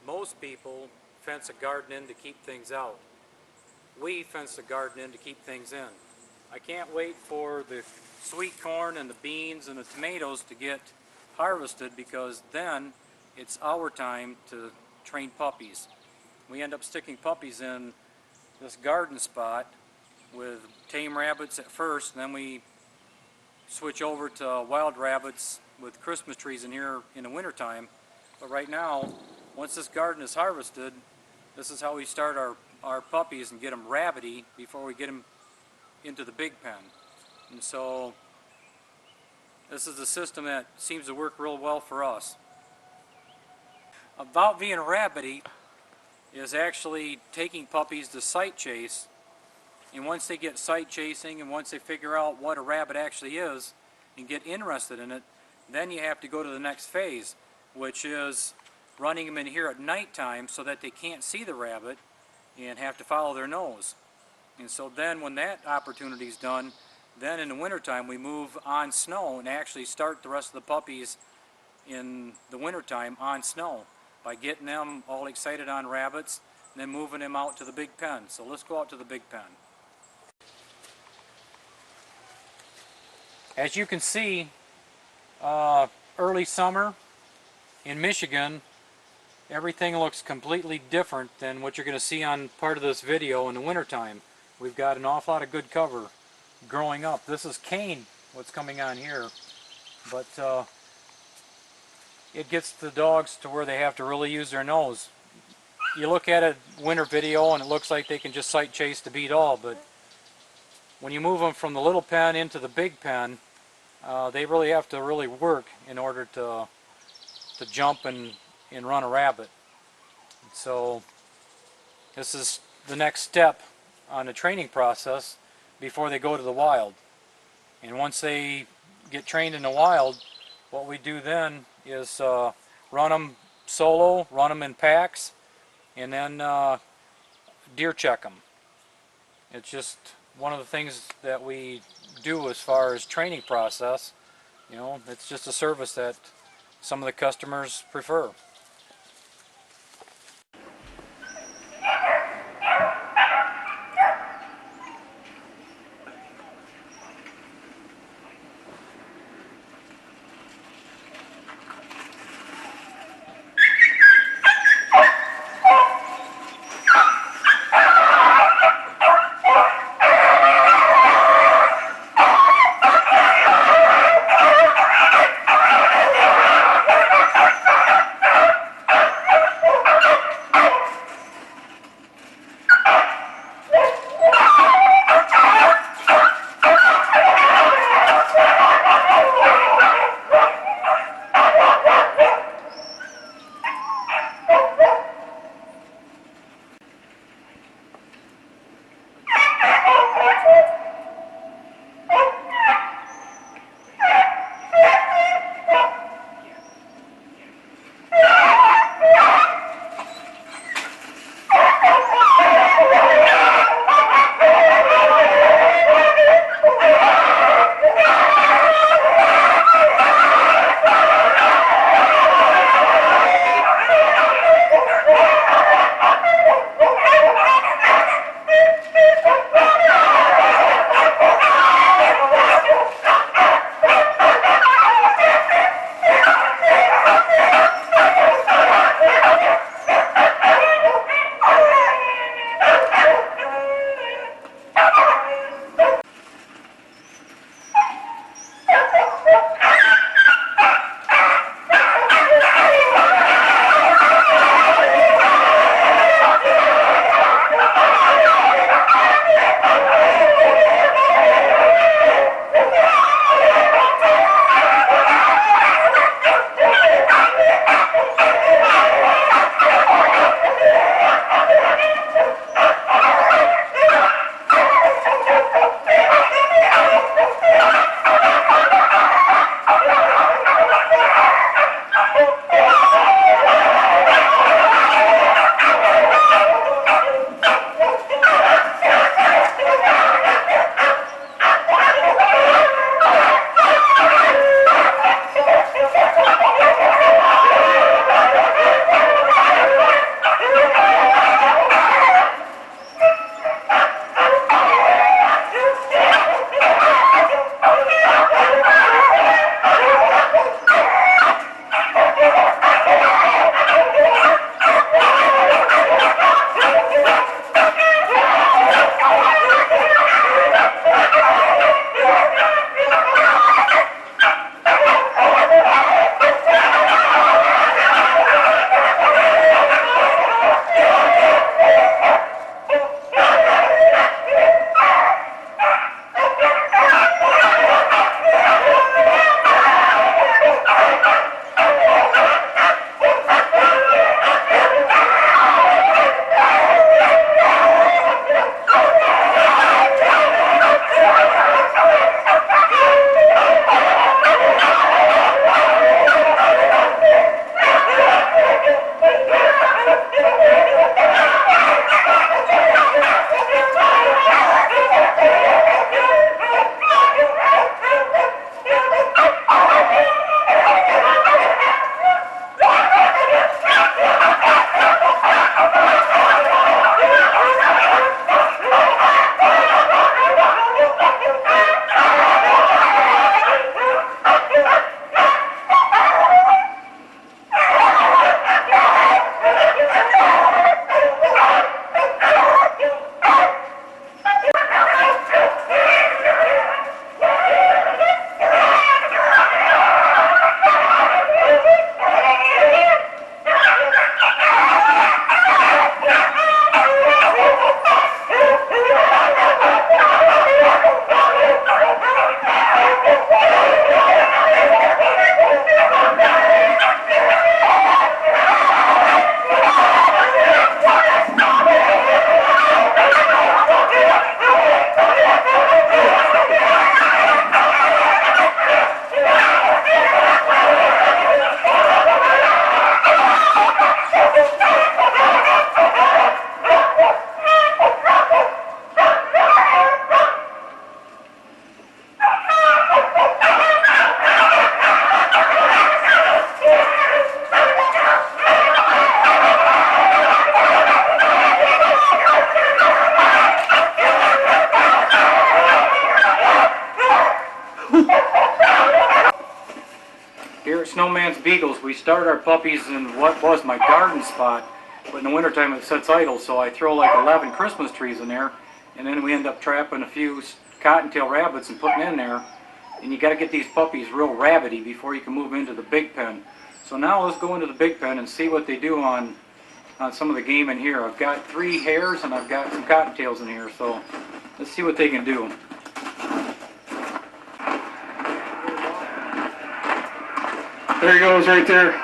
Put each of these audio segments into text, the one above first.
Most people fence a garden in to keep things out. We fence the garden in to keep things in. I can't wait for the sweet corn and the beans and the tomatoes to get harvested, because then it's our time to train puppies. We end up sticking puppies in this garden spot with tame rabbits at first, and then we switch over to wild rabbits with Christmas trees in here in the wintertime. But right now, once this garden is harvested, this is how we start our puppies and get them rabbity before we get them into the big pen. And so this is a system that seems to work real well for us. About being rabbity is actually taking puppies to sight chase, and once they get sight chasing and once they figure out what a rabbit actually is and get interested in it, then you have to go to the next phase, which is running them in here at nighttime so that they can't see the rabbit and have to follow their nose. And so then when that opportunity is done, then in the wintertime we move on snow and actually start the rest of the puppies in the wintertime on snow by getting them all excited on rabbits and then moving them out to the big pen. So let's go out to the big pen. As you can see, early summer in Michigan, everything looks completely different than what you're going to see on part of this video in the wintertime. We've got an awful lot of good cover growing up. This is cane, what's coming on here, but it gets the dogs to where they have to really use their nose. You look at a winter video and it looks like they can just sight chase to beat all, but when you move them from the little pen into the big pen, they really have to really work in order to jump and run a rabbit. So this is the next step on the training process before they go to the wild. And once they get trained in the wild, what we do then is run them solo, run them in packs, and then deer check them. It's just one of the things that we do as far as training process. You know, it's just a service that some of the customers prefer. Beagles, we start our puppies in what was my garden spot, but in the wintertime it sits idle, so I throw like 11 Christmas trees in there, and then we end up trapping a few cottontail rabbits and putting in there. And you got to get these puppies real rabbity before you can move into the big pen. So now let's go into the big pen and see what they do on some of the game in here. I've got 3 hares and I've got some cottontails in here, so let's see what they can do. There he goes right there.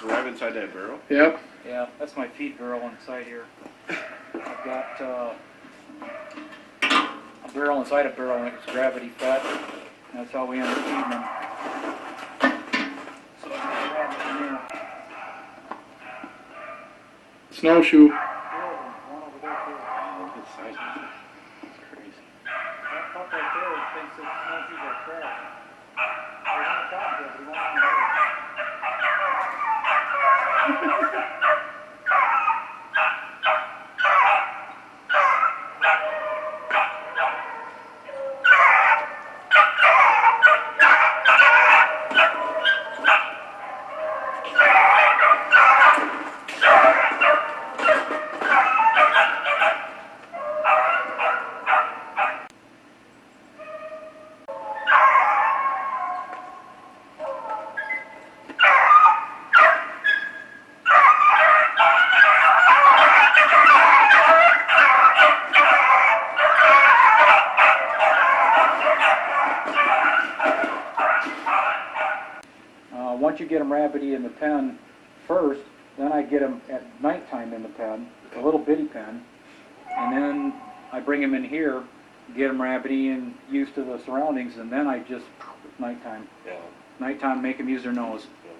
Right inside that barrel? Yep. Yeah, that's my feed barrel inside here. I've got a barrel inside a barrel and it's gravity fed. That's how we end up feeding them. So I have it in here. Snowshoe. One over there too. Look at the size of it. It's crazy. That pup right there thinks that snowshoes are trash. They want to talk to us, we want to hear. Once you get them rabbity in the pen first, then I get them at nighttime in the pen, a little bitty pen, and then I bring them in here, get them rabbity and used to the surroundings, and then I just, nighttime. Yeah. Nighttime, make them use their nose. Yeah.